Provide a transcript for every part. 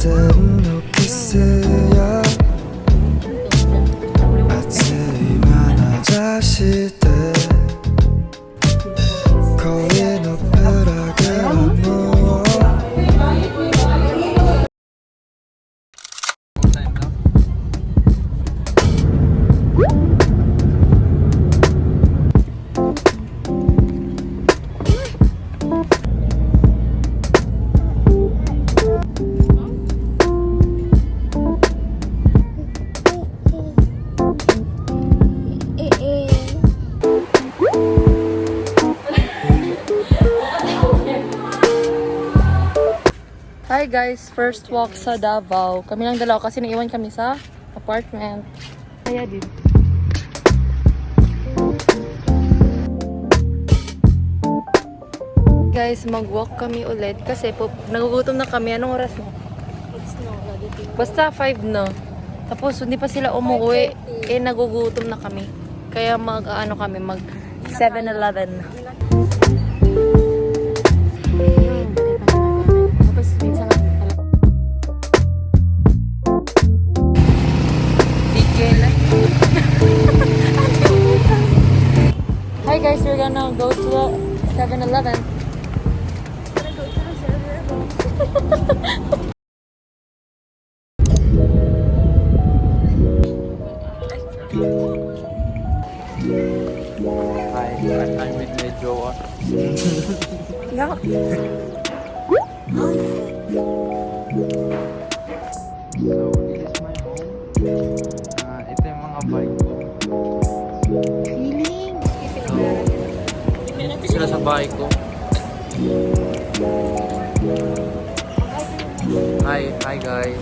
てるのキスや熱い眼差しで恋のプログラムをHi guys, first walk sa Davao. Kami lang dalawa kasi naiwan kami sa apartment. Kaya din. Guys, mag-walk kami ulit kasi nagugutom na kami. Anong oras na? Basta 5 na. Tapos hindi pa sila umuwi. Eh, nagugutom na kami. Kaya mag 7-Eleven. Hi guys, we're gonna go to the 7-Eleven. Hi, I'm with my jowa. Yeah. So, this is my home. Ito yung mga bike ko. Ito sila sa bahay ko. Hi guys.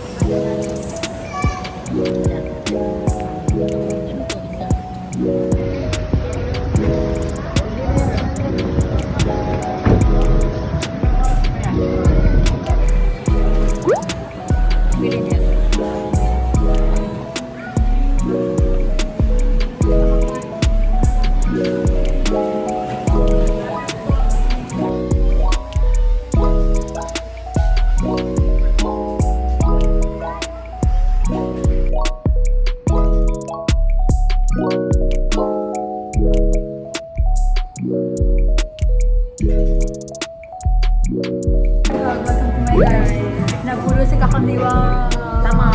Napulo si Kakandiwa. Tama.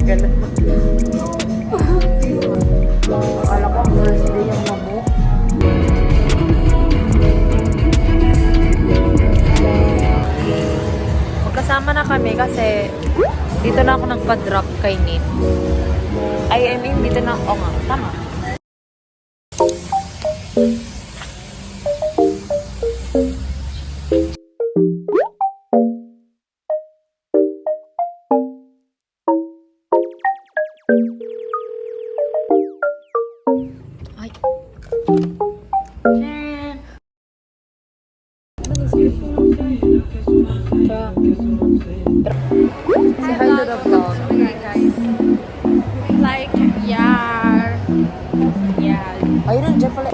Ganda. Akala ko first day yung mabuk. Magkasama na kami kasi dito na ako nagpa-drop kay Nin. I mean, dito na ako nga. Tama. Ay. Sharon. Say hi to the vlog. Guys, like, yeah. Ayun, nandiyan pala.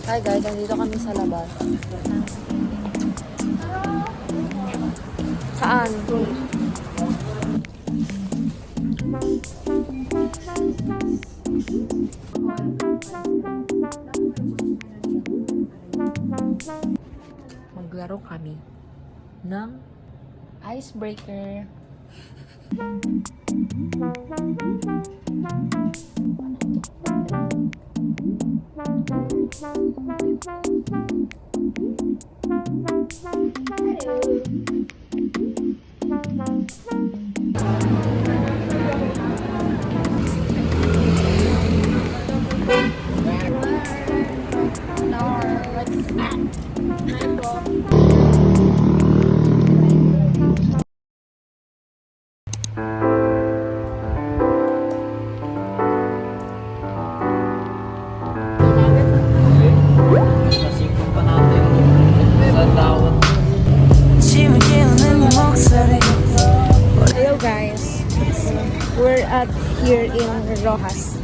Hi guys, nandito kami sa labas. Saan? Maglaro kami ng icebreaker. we're at here in Rojas.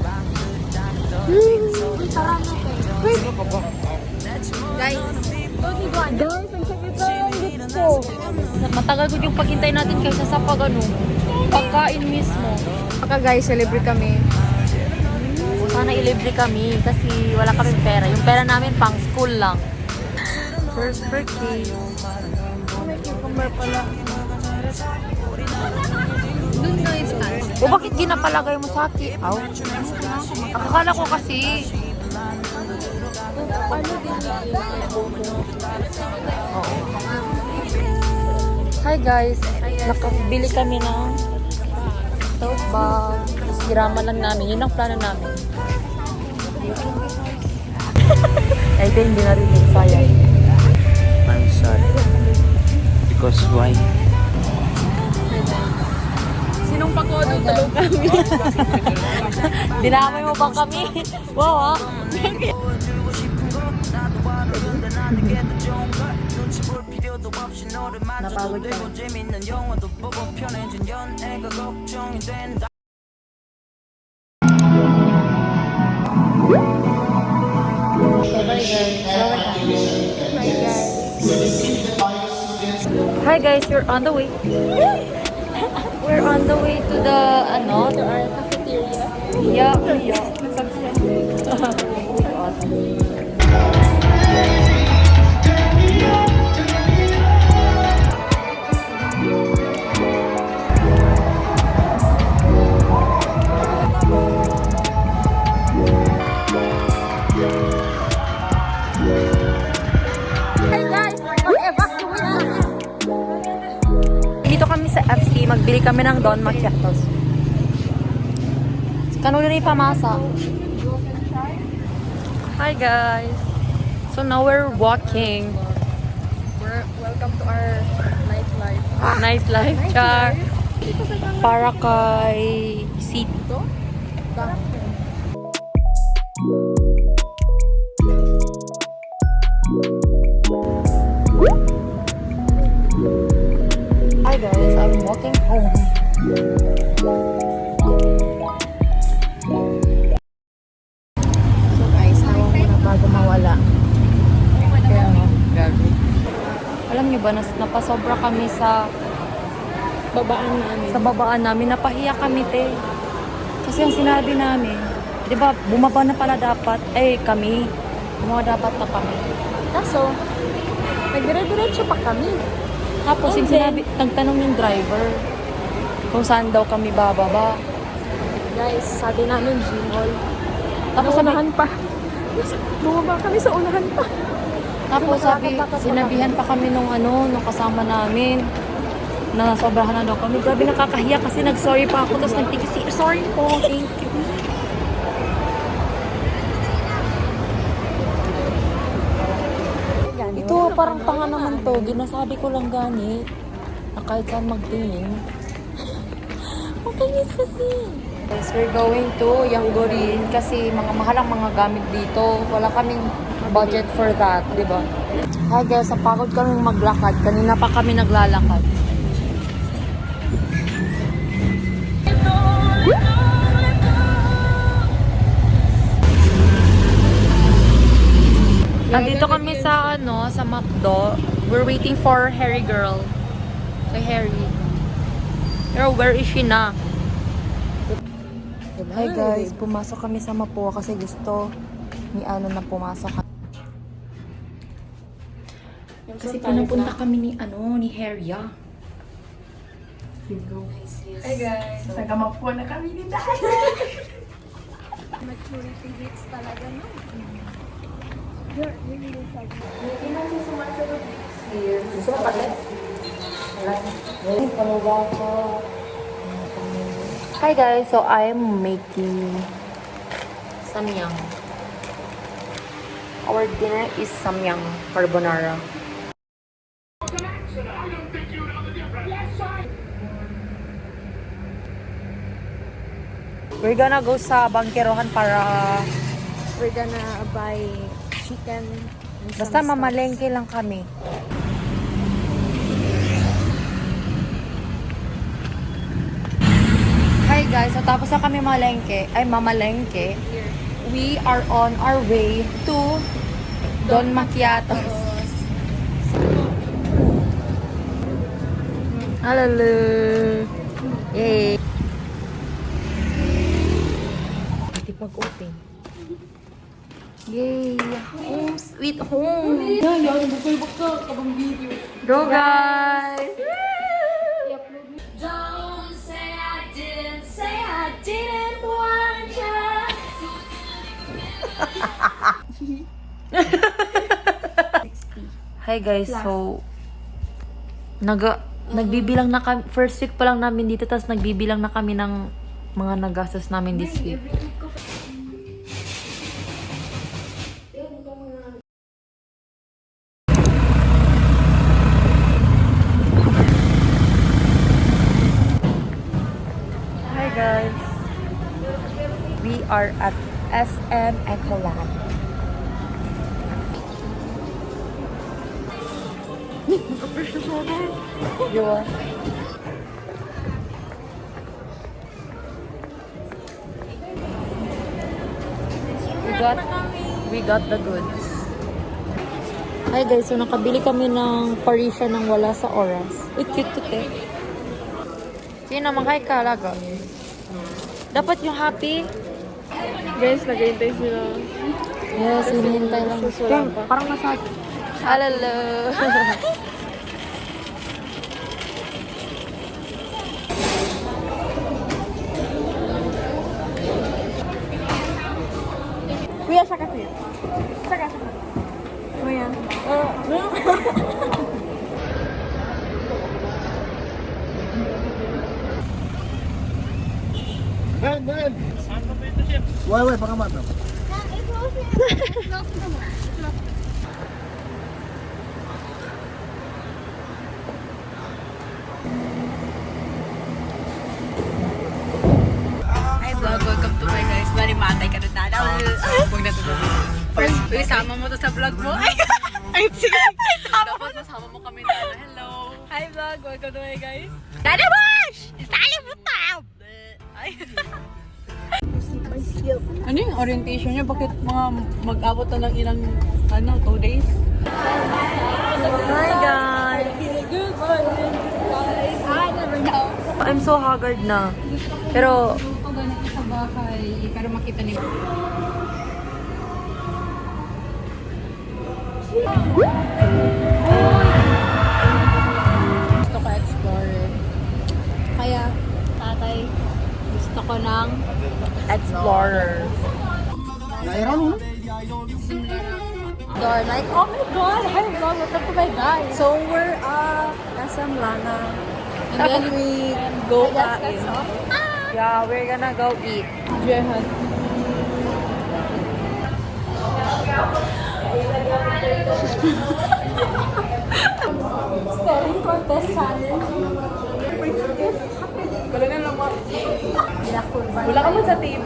Wait. Guys, ang sakit na yung lips ko. Matagal ko yung paghintay natin kaysa sa pagkain mismo. Baka guys, celebrate kami. Sana ilibre kami kasi wala kaming pera. Yung pera namin pang school lang. First birthday. May cucumber pala. Doon na yung stand. O bakit ginapalagay mo sa akin? Aw. Akala ko kasi. Oo. Hi guys. Nakabili kami ng tote bag. Isirama lang namin. Yun ang plano namin. Ay, ito hindi na rin yung sayang. I'm sorry. Because why? Sinong pakodo tulog kami? Dinamay mo pa kami. Wow, ha? Napagod ka. Hi guys, we're on the way. We're on the way to the To our cafeteria. yeah. Hey guys, mag-evacuate na. Dito kami sa FC, magbili kami ng Don Macchiatos. Kanula na ipamasa. Hi guys. So now we're walking. Welcome to our nightlife. Nightlife, char. Para kay Sito. Hi guys, I'm walking home. So guys, nawa muna bago mawala. Kaya nga, gago. Alam niyo ba, napasobra kami sa Babaan namin. babaan namin. Napahiya kami, te. Kasi ang sinabi namin, di ba, bumaba na pala dapat. Kami. Bumaba dapat na kami. Kaso, nagdire-diretso pa kami. Tapos, yung sinabi, nagtanong yung driver kung saan daw kami bababa. Guys, sabi namin Gmall. Tapos sabi, Unahan pa. Bumaba kami sa unahan pa. tapos sabi, Sumakakatakas pa sinabihan pa kami nung nung kasama namin na sobrahan na daw kami. Grabe, nakakahiya kasi nag-sorry pa ako. Tapos nagtigisi, sorry po, thank you. Ito, parang tanga naman to. Ginasabi ko lang gani na kahit saan magtingin. Okay, kasi. Guys, we're going to Yanggorin kasi mga mahal ang mga gamit dito. Wala kaming budget for that, di ba? Hi guys, napagod kaming maglakad. Kanina pa kami naglalakad. Nandito kami sa sa McDo. We're waiting for Harry girl. Kay Harry. Pero where is she na? Hi guys, pumasok kami sa Mapua kasi gusto ni na pumasok. Kasi pinapunta kami ni Harry. Hey guys, nagkamapua na kami ni Dad. Maturity hits talaga, no? Gusto mo pati? Hi guys, so I'm making samyang. Our dinner is samyang carbonara. We're gonna go sa Bangkerohan para We're gonna buy chicken. and basta some mamalengke lang kami. guys, so tapos na kami mamalengke. We are on our way to Don Macchiatos. Hello. Yay. Hindi pag-open. Yay. Home sweet home. Go guys. Don't say I didn't want you. Hi guys, so nagbibilang na kami, first week pa lang namin dito, tapos nagbibilang na kami ng mga nagastos namin this week. Hi guys, we are at SM Ecoland. Yun. We got the goods. Hi guys, so nakabili kami ng Parisian ng wala sa oras. Uy, cute to te. Sino naman kay kalaga? Dapat yung happy. Guys, naghihintay sila. Yes, hinihintay lang. Parang nasa... Alala. Kuya, siya kasi. Saka. Kuya. Ben! Wait, pakamat na. Hi vlog, welcome to my guys. Bali matay ka na tala. Huwag na to. First, isama mo to sa vlog mo. Ay, sige. Dapat masama mo kami na. Hello. Hi vlog, welcome to my guys. Dada Bash! Sali mo tao! Ay. Ano yung orientation niya? Bakit mga mag-abot na ng ilang, 2 days? Hi guys! Good morning, guys. I never know. I'm so haggard na. Pero, Ako ganito sa bahay, pero makita niyo. Gusto ko explore. Kaya, tatay, gusto ko ng explorer. Nairan mo? door. Like, oh my god, hi vlog, welcome to my guys. So, we're SM Lana. And then we go kain. Yeah, we're gonna go eat. Jehan. Spelling contest challenge. Wala na lang. Wala ka man sa TV.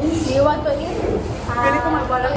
Do you want to eat? Pwede ko magwala.